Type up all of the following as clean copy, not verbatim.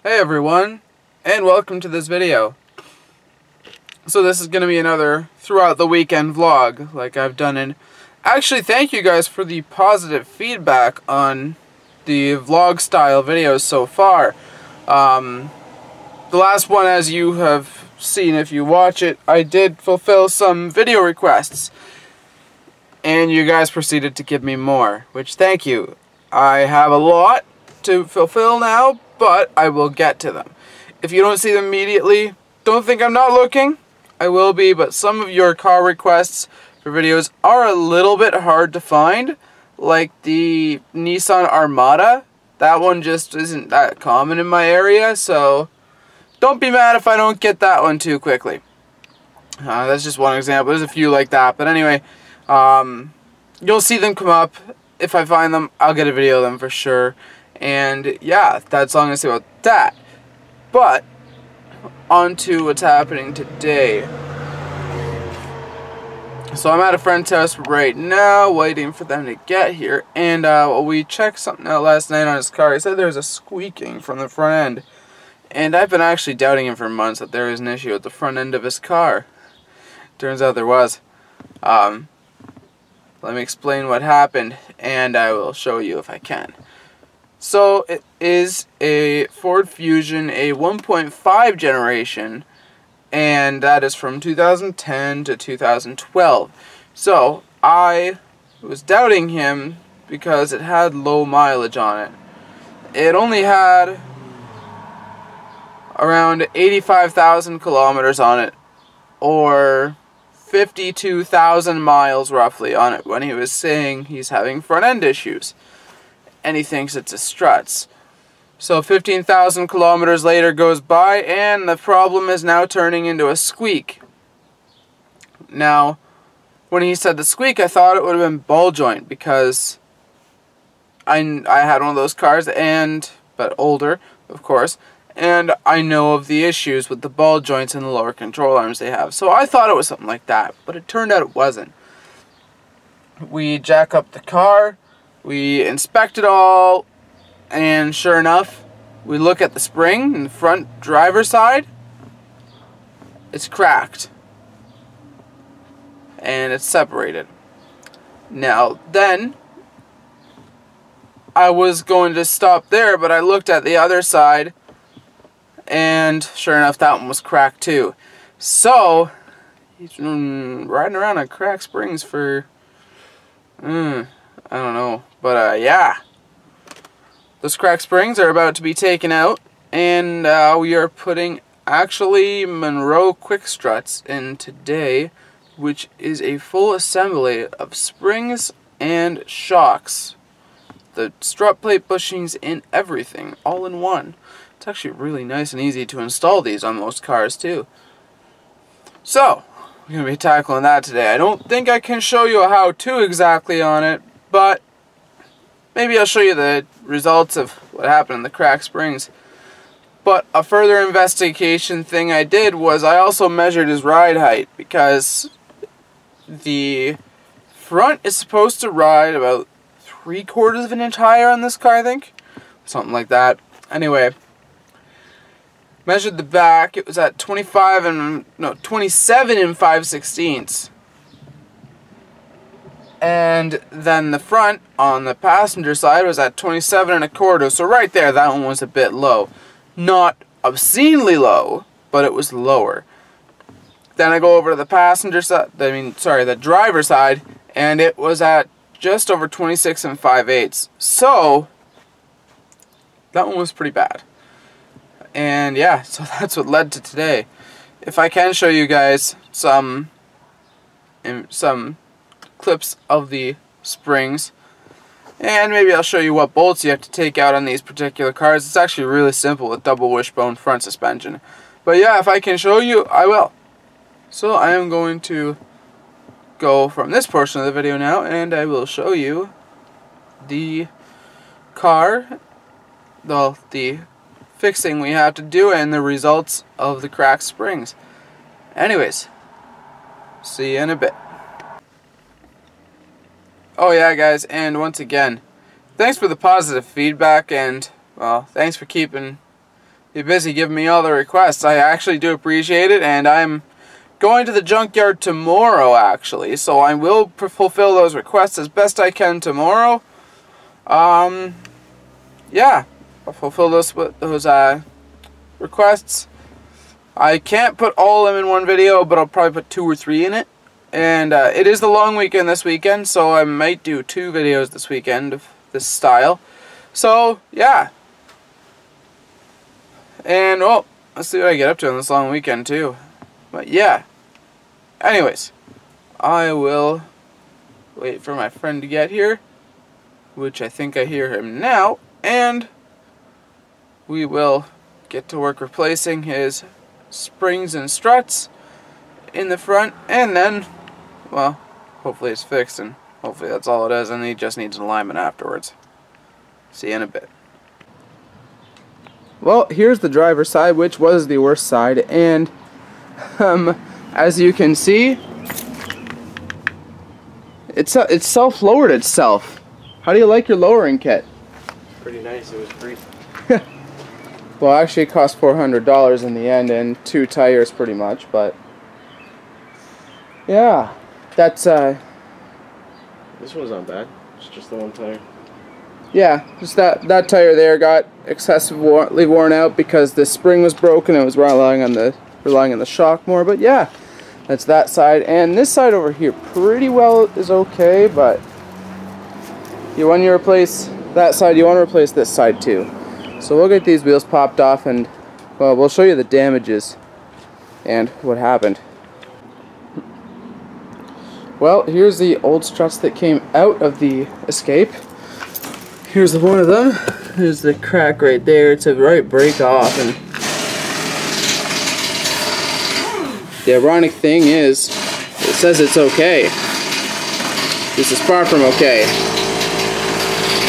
Hey everyone, and welcome to this video. So this is going to be another throughout the weekend vlog, like I've done in... Actually, thank you guys for the positive feedback on the vlog style videos so far. The last one, as you have seen if you watch it, I did fulfill some video requests. And you guys proceeded to give me more, which thank you. I have a lot to fulfill now, but I will get to them. If you don't see them immediately, don't think I'm not looking. I will be, but some of your car requests for videos are a little bit hard to find. Like the Nissan Armada. That one just isn't that common in my area, so don't be mad if I don't get that one too quickly. That's just one example. There's a few like that, but anyway, you'll see them come up. If I find them, I'll get a video of them for sure. And yeah, that's all I'm going to say about that. But, on to what's happening today. So I'm at a friend's house right now, waiting for them to get here. And we checked something out last night on his car. He said there was a squeaking from the front end. And I've been actually doubting him for months that there was an issue with the front end of his car. Turns out there was. Let me explain what happened, and I will show you if I can. So it is a Ford Fusion, a 1.5 generation, and that is from 2010 to 2012. So I was doubting him because it had low mileage on it. It only had around 85,000 kilometers on it, or 52,000 miles roughly on it, when he was saying he's having front end issues. And he thinks it's a struts. So 15,000 kilometers later goes by, and the problem is now turning into a squeak. Now, when he said the squeak, I thought it would have been ball joint, because I had one of those cars, but older, of course, and I know of the issues with the ball joints and the lower control arms they have. So I thought it was something like that, but it turned out it wasn't. We jack up the car. We inspect it all, and sure enough, we look at the spring in the front driver's side. It's cracked. And it's separated. Now, then, I was going to stop there, but I looked at the other side, and sure enough, that one was cracked too. So, he's been riding around on cracked springs for... I don't know, but yeah, those cracked springs are about to be taken out, and we are putting actually Monroe quick struts in today, which is a full assembly of springs and shocks, the strut plate bushings and everything, all in one. It's actually really nice and easy to install these on most cars too. So, we're going to be tackling that today. I don't think I can show you a how-to exactly on it, but maybe I'll show you the results of what happened in the cracked springs. But a further investigation thing I did was I also measured his ride height, because the front is supposed to ride about 3/4 of an inch higher on this car, I think. Something like that. Anyway, measured the back. It was at 27 and 5/16. And then the front on the passenger side was at 27 1/4. So right there, that one was a bit low. Not obscenely low, but it was lower. Then I go over to the passenger side, the driver's side, and it was at just over 26 5/8. So that one was pretty bad. And yeah, so that's what led to today. If I can show you guys some clips of the springs, and maybe I'll show you what bolts you have to take out on these particular cars. It's actually really simple with double wishbone front suspension. But yeah, if I can show you, I will. So I am going to go from this portion of the video now, and I will show you the car, the fixing we have to do, and the results of the cracked springs. Anyways, see you in a bit. Oh yeah, guys, and once again, thanks for the positive feedback, and well, thanks for keeping you're busy giving me all the requests. I actually do appreciate it, and I'm going to the junkyard tomorrow, actually, so I will fulfill those requests as best I can tomorrow. Yeah, I'll fulfill those requests. I can't put all of them in one video, but I'll probably put 2 or 3 in it. And it is the long weekend this weekend, so I might do 2 videos this weekend of this style. So, yeah. And, well, let's see what I get up to on this long weekend, too. But, yeah. Anyways, I will wait for my friend to get here, which I think I hear him now, and we will get to work replacing his springs and struts in the front, and then, well, hopefully it's fixed, and hopefully that's all it is, and he just needs an alignment afterwards. See you in a bit. Well, here's the driver's side, which was the worst side, and as you can see, it's self-lowered itself. How do you like your lowering kit? Pretty nice, it was free. Well, actually it cost $400 in the end, and 2 tires pretty much, but yeah, that's This one's not bad, it's just the one tire. Yeah, just that tire there got excessively worn out because the spring was broken. It was relying on the shock more, but yeah, that's that side. And this side over here pretty well is okay, but when you replace that side, you want to replace this side too. So we'll get these wheels popped off, and well, we'll show you the damages and what happened. Well, here's the old struts that came out of the Escape. Here's one of them. There's the crack right there. It's a right break off, and the ironic thing is, it says it's okay. This is far from okay.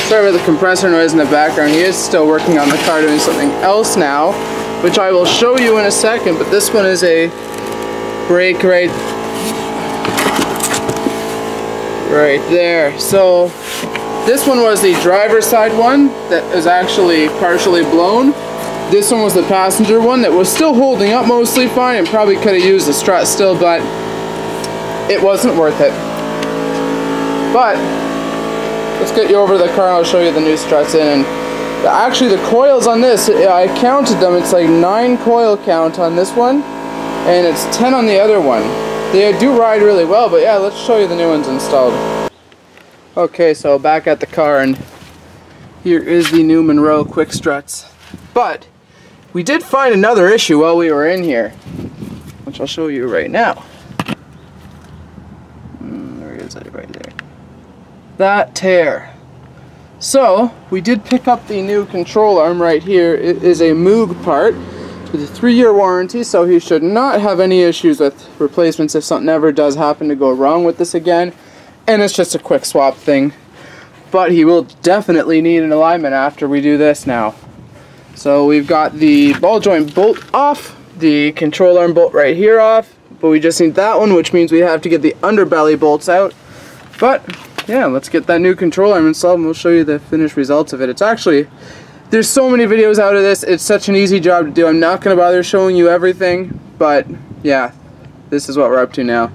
Sorry about the compressor noise in the background. He is still working on the car doing something else now, which I will show you in a second, but this one is a brake right there. So this one was the driver's side one that is actually partially blown. This one was the passenger one that was still holding up mostly fine, and probably could have used the strut still, but it wasn't worth it. But let's get you over to the car and I'll show you the new struts in. And actually the coils on this, I counted them, it's like 9 coil count on this one, and it's 10 on the other one. They do ride really well, but yeah, let's show you the new ones installed. Okay, so back at the car, and here is the new Monroe quick struts. But we did find another issue while we were in here, which I'll show you right now. There it is, right there. That tear. So we did pick up the new control arm right here. It is a Moog part with a 3-year warranty, so he should not have any issues with replacements if something ever does happen to go wrong with this again. And it's just a quick swap thing. But he will definitely need an alignment after we do this now. So we've got the ball joint bolt off, the control arm bolt right here off, but we just need that one, which means we have to get the underbelly bolts out. But yeah, let's get that new control arm installed, and we'll show you the finished results of it. It's actually, there's so many videos out of this, it's such an easy job to do. I'm not going to bother showing you everything, but yeah, this is what we're up to now.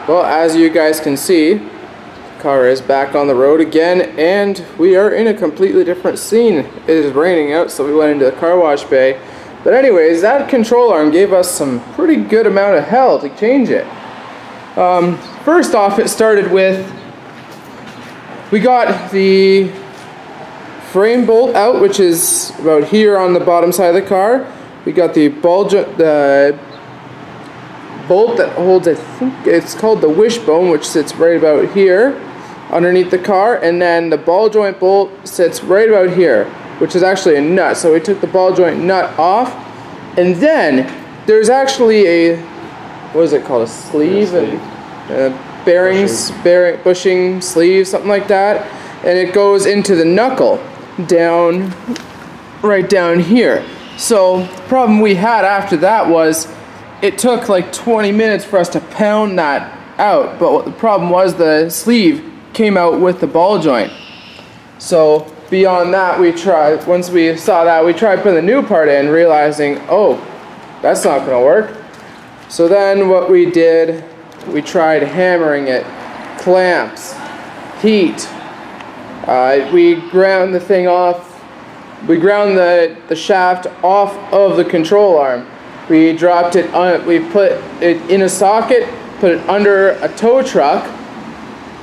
Well, as you guys can see, the car is back on the road again, and we are in a completely different scene. It is raining out, so we went into the car wash bay. But anyways, that control arm gave us some pretty good amount of hell to change it. First off, it started with, we got the frame bolt out, which is about here on the bottom side of the car. We got the bolt that holds, I think it's called the wishbone, which sits right about here underneath the car, and then the ball joint bolt sits right about here, which is actually a nut. So we took the ball joint nut off, and then there's actually a, what is it called, a sleeve, and bearings, bushing sleeve, something like that, and it goes into the knuckle down, right down here. So the problem we had after that was it took like 20 minutes for us to pound that out, but what the problem was, the sleeve came out with the ball joint. So beyond that, once we saw that, we tried putting the new part in, realizing, oh, that's not going to work. So then what we did, we tried hammering it, clamps, heat. We ground the thing off. We ground the shaft off of the control arm. We dropped it on. We put it in a socket, put it under a tow truck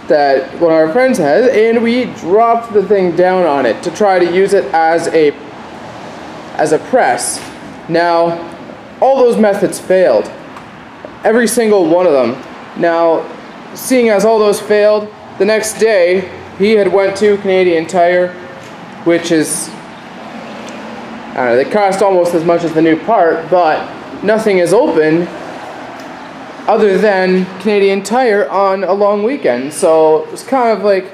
that one of our friends has, and we dropped the thing down on it to try to use it as a press. Now, all those methods failed. Every single one of them. Now, seeing as all those failed, the next day he had went to Canadian Tire, which is, I don't know, they cost almost as much as the new part, but nothing is open other than Canadian Tire on a long weekend. So it was kind of like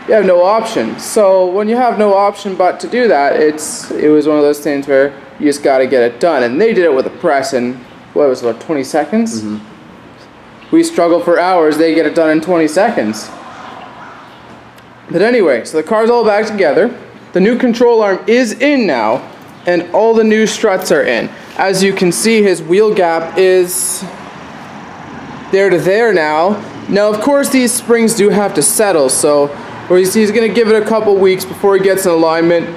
you have no option. So when you have no option but to do that, it was one of those things where you just got to get it done. And they did it with a press in, what was it, about 20 seconds? Mm-hmm. We struggle for hours, they get it done in 20 seconds. But anyway, so the car's all back together. The new control arm is in now, and all the new struts are in. As you can see, his wheel gap is there to there now. Now, of course, these springs do have to settle, so he's going to give it a couple weeks before he gets in alignment.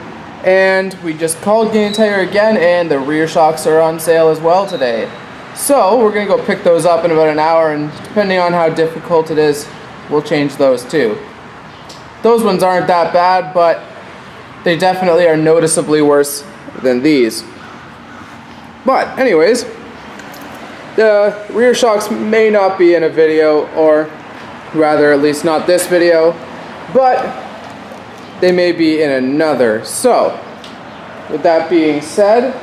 And we just called Canadian Tire again, and the rear shocks are on sale as well today. So we're going to go pick those up in about an hour, and depending on how difficult it is, we'll change those too. Those ones aren't that bad, but they definitely are noticeably worse than these. But anyways, the rear shocks may not be in a video, or rather at least not this video, but they may be in another. So with that being said,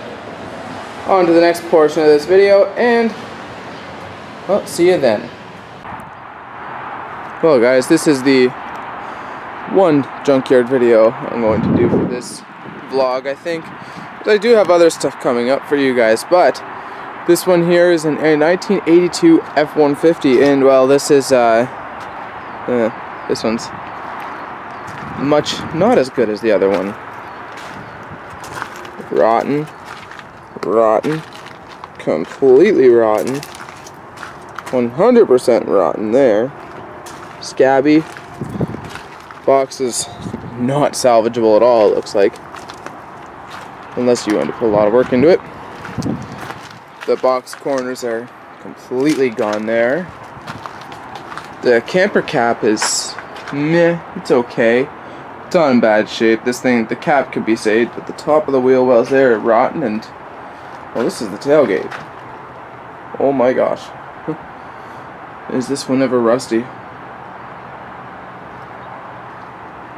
on to the next portion of this video, and well, see you then. Well guys, this is the one Junkyard video I'm going to do for this vlog, I think. But I do have other stuff coming up for you guys, but this one here is a 1982 F-150, and well, this is this one's much not as good as the other one. Rotten, completely rotten, 100% rotten there. Scabby. Box is not salvageable at all, it looks like, unless you want to put a lot of work into it. The box corners are completely gone there. The camper cap is meh, it's okay. It's not in bad shape. This thing, the cap could be saved, but the top of the wheel wells there are rotten, and well, this is the tailgate. Oh my gosh. Is this one ever rusty?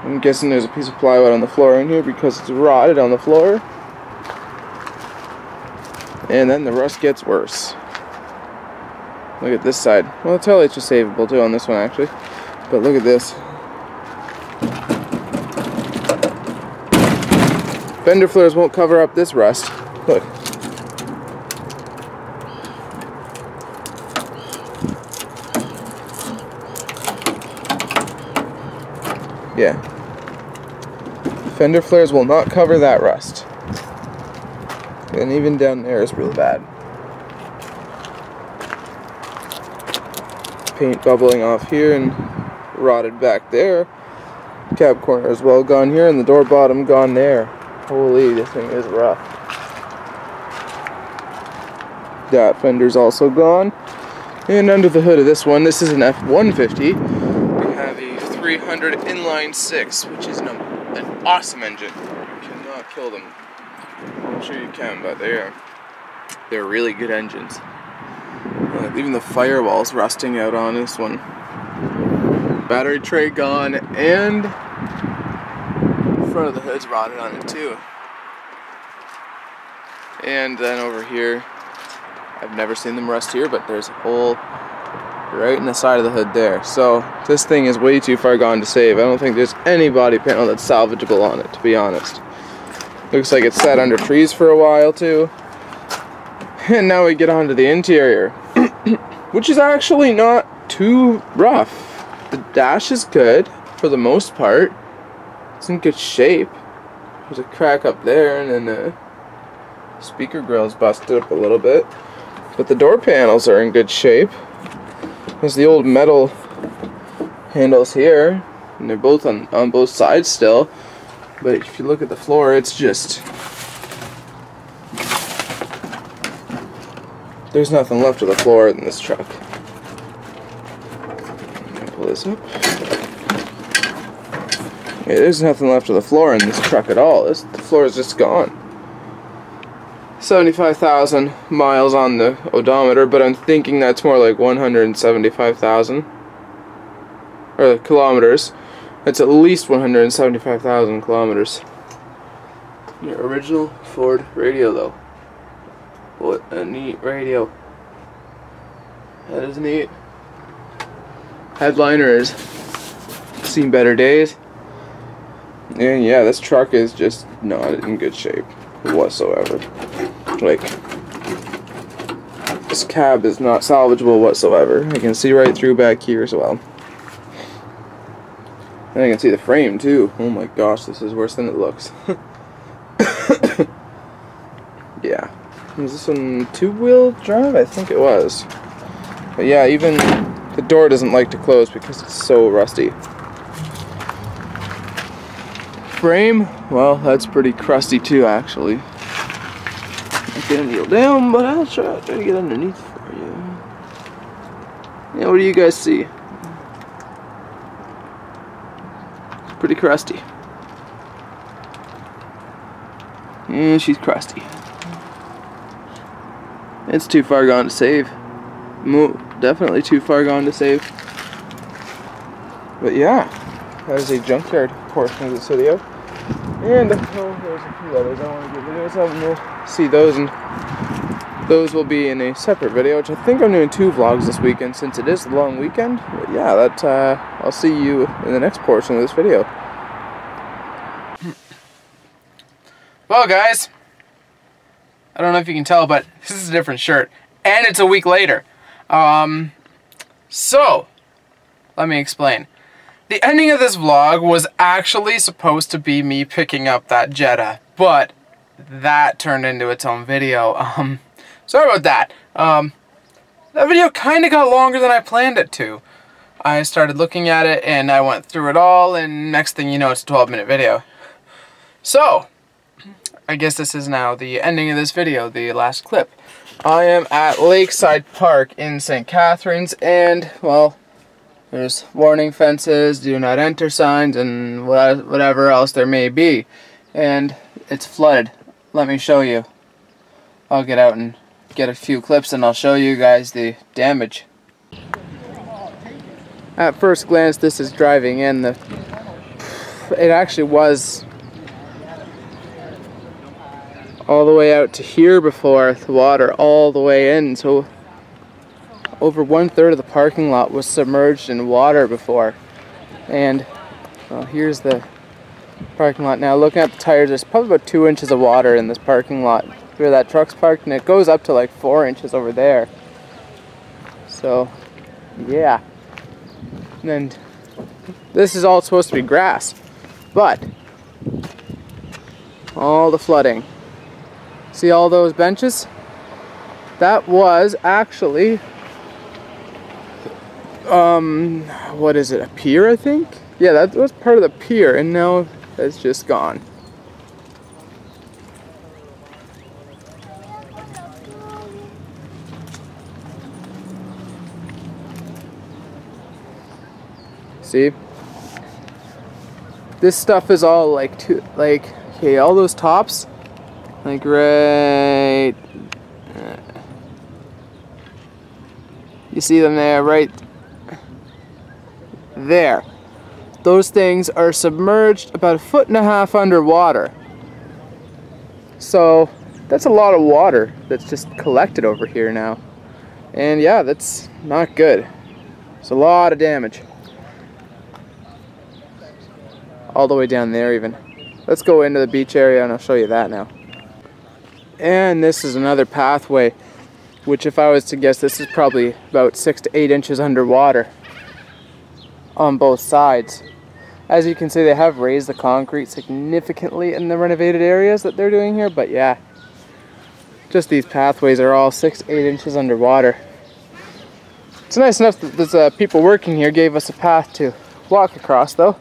I'm guessing there's a piece of plywood on the floor in here because it's rotted on the floor. And then the rust gets worse. Look at this side. Well, the taillights are savable too on this one actually. But look at this. Fender flares won't cover up this rust. Look. Yeah. Fender flares will not cover that rust. And even down there is really bad. Paint bubbling off here and rotted back there. Cab corner as well gone here, and the door bottom gone there. Holy, this thing is rough. That fender's also gone. And under the hood of this one, this is an F-150. We have a 300 inline 6, which is an awesome engine. You cannot kill them. I'm sure you can, but they're really good engines. Even the firewall's rusting out on this one. Battery tray gone, and the front of the hood's rotted on it too. And then over here, I've never seen them rust here, but there's a hole right in the side of the hood there. So this thing is way too far gone to save. I don't think there's any body panel that's salvageable on it, to be honest. Looks like it's sat under trees for a while too. And now we get onto the interior, which is actually not too rough. The dash is good for the most part. It's in good shape. There's a crack up there, and then the speaker grill's busted up a little bit. But the door panels are in good shape. There's the old metal handles here, and they're both on both sides still. But if you look at the floor, it's just... there's nothing left of the floor in this truck. Pull this up. Yeah, there's nothing left of the floor in this truck at all. The floor is just gone. 75,000 miles on the odometer, but I'm thinking that's more like 175,000. Or kilometers. That's at least 175,000 kilometers. Your original Ford radio, though. What a neat radio. That is neat. Headliner has seen better days. And yeah, this truck is just not in good shape whatsoever. Like, this cab is not salvageable whatsoever. I can see right through back here as well. And I can see the frame too. Oh my gosh, this is worse than it looks. Yeah. Was this one two-wheel drive? I think it was. But yeah, even the door doesn't like to close because it's so rusty. Frame, well, that's pretty crusty too, actually. I can't kneel down, but I'll try to get underneath for you. Yeah, what do you guys see? It's pretty crusty. Yeah, she's crusty. It's too far gone to save. Definitely too far gone to save. But yeah, that is a junkyard portion of this video. And there's a few others I want to get videos of, and we'll see those, and those will be in a separate video, which I think I'm doing 2 vlogs this weekend since it is the long weekend. But yeah, I'll see you in the next portion of this video. Well, guys, I don't know if you can tell, but this is a different shirt, and it's a week later. So let me explain. The ending of this vlog was actually supposed to be me picking up that Jetta, but that turned into its own video. Sorry about that. That video kind of got longer than I planned it to. I started looking at it and I went through it all, and next thing you know, it's a 12-minute video. So I guess this is now the ending of this video, the last clip. I am at Lakeside Park in St. Catharines, and well, there's warning fences, do not enter signs, and whatever else there may be. And it's flooded. Let me show you. I'll get out and get a few clips and I'll show you guys the damage. At first glance, this is driving in. It actually was all the way out to here before, the water all the way in. So over 1/3 of the parking lot was submerged in water before. And well, here's the parking lot now. Looking at the tires, there's probably about 2 inches of water in this parking lot where that truck's parked, and it goes up to like 4 inches over there. So yeah. And this is all supposed to be grass, but all the flooding. See all those benches? That was actually what is it, a pier, I think? Yeah, that was part of the pier, and now it's just gone. See? This stuff is all okay, all those tops, like right, you see them there, right there. Those things are submerged about 1.5 feet underwater. So that's a lot of water that's just collected over here now. And yeah, that's not good. It's a lot of damage. All the way down there even. Let's go into the beach area and I'll show you that now. And this is another pathway, which if I was to guess, this is probably about 6 to 8 inches underwater on both sides. As you can see, they have raised the concrete significantly in the renovated areas that they're doing here, but yeah, just these pathways are all 6-8 inches underwater. It's nice enough that there's people working here gave us a path to walk across, though.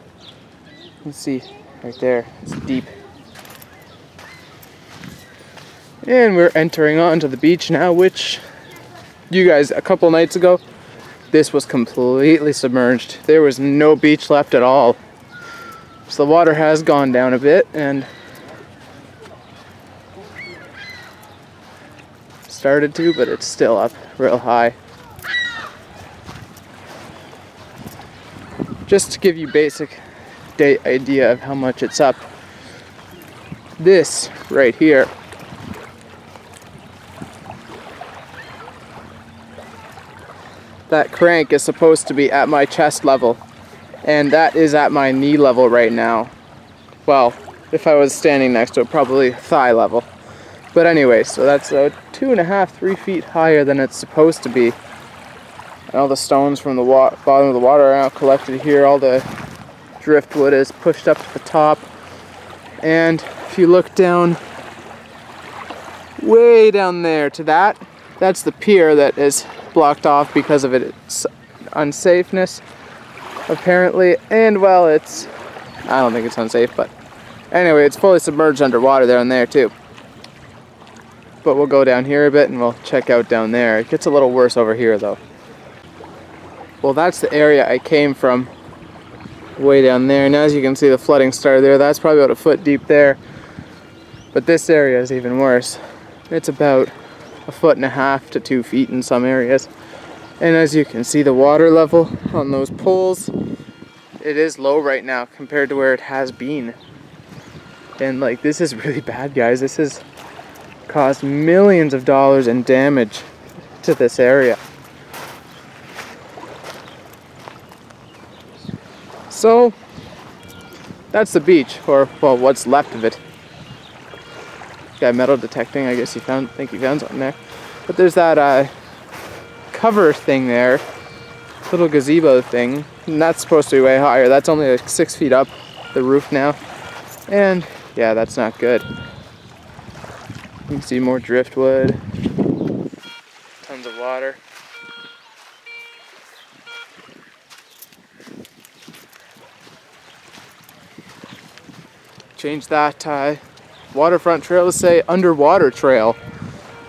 You can see right there, it's deep. And we're entering onto the beach now, which you guys, a couple nights ago, this was completely submerged. There was no beach left at all. So the water has gone down a bit and started to, but it's still up real high. Just to give you basic idea of how much it's up, this right here that crank is supposed to be at my chest level, and that is at my knee level right now. Well, if I was standing next to it, probably thigh level. But anyway, so that's 2.5–3 feet higher than it's supposed to be. And all the stones from the bottom of the water are now collected here. All the driftwood is pushed up to the top. And if you look down, way down there to that's the pier that is blocked off because of its unsafeness, apparently. And well, I don't think it's unsafe, but anyway, it's fully submerged underwater there and there too. But we'll go down here a bit and we'll check out down there. It gets a little worse over here though. Well, that's the area I came from, way down there. And as you can see, the flooding started there. That's probably about a foot deep there. But this area is even worse. It's about 1.5 to 2 feet in some areas. And as you can see, the water level on those poles, it is low right now compared to where it has been. And like, this is really bad, guys. This has caused millions of dollars in damage to this area. So that's the beach, or well, what's left of it. Got metal detecting. I guess think you found something there. But there's that cover thing there, little gazebo thing, and that's supposed to be way higher. That's only like 6 feet up the roof now, and yeah, that's not good. You can see more driftwood, tons of water. Change that waterfront trail to say underwater trail.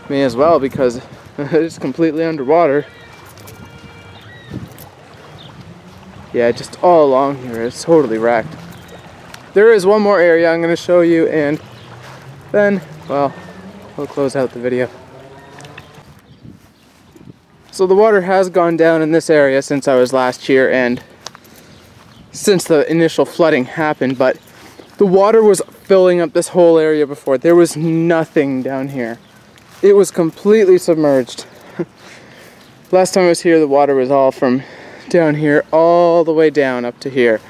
May as well, because it's completely underwater. Yeah, just all along here, it's totally wrecked. There is one more area I'm going to show you, and then, well, we'll close out the video. So the water has gone down in this area since I was last here, and since the initial flooding happened, but the water was filling up this whole area before. There was nothing down here. It was completely submerged. Last time I was here, the water was all from down here all the way down up to here.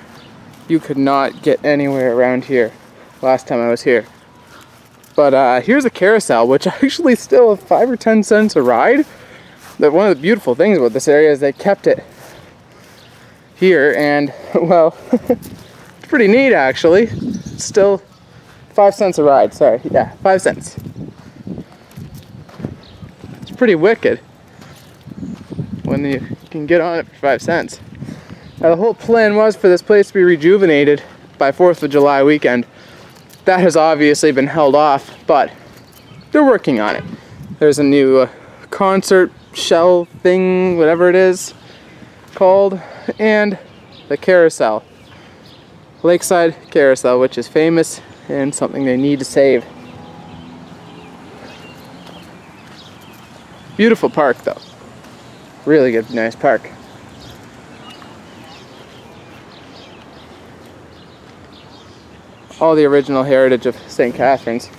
You could not get anywhere around here last time I was here. But here's a carousel, which actually still 5 or 10 cents a ride. One of the beautiful things about this area is they kept it here, and well, it's pretty neat actually. It's still 5 cents a ride, sorry, yeah, 5 cents. It's pretty wicked when you can get on it for 5 cents. Now the whole plan was for this place to be rejuvenated by 4th of July weekend. That has obviously been held off, but they're working on it. There's a new concert shell thing, whatever it is called, and the carousel. Lakeside Carousel, which is famous and something they need to save. Beautiful park though. Really good, nice park. All the original heritage of St. Catharines,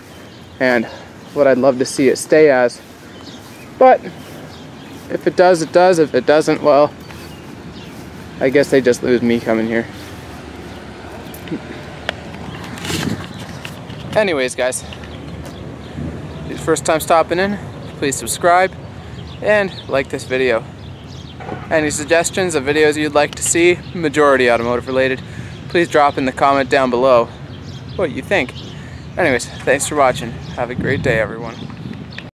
and what I'd love to see it stay as. But if it does, it does. If it doesn't, well, I guess they just lose me coming here. Anyways, guys, if it's your first time stopping in, please subscribe and like this video. Any suggestions of videos you'd like to see, majority automotive related, please drop in the comment down below what you think. Anyways, thanks for watching. Have a great day, everyone.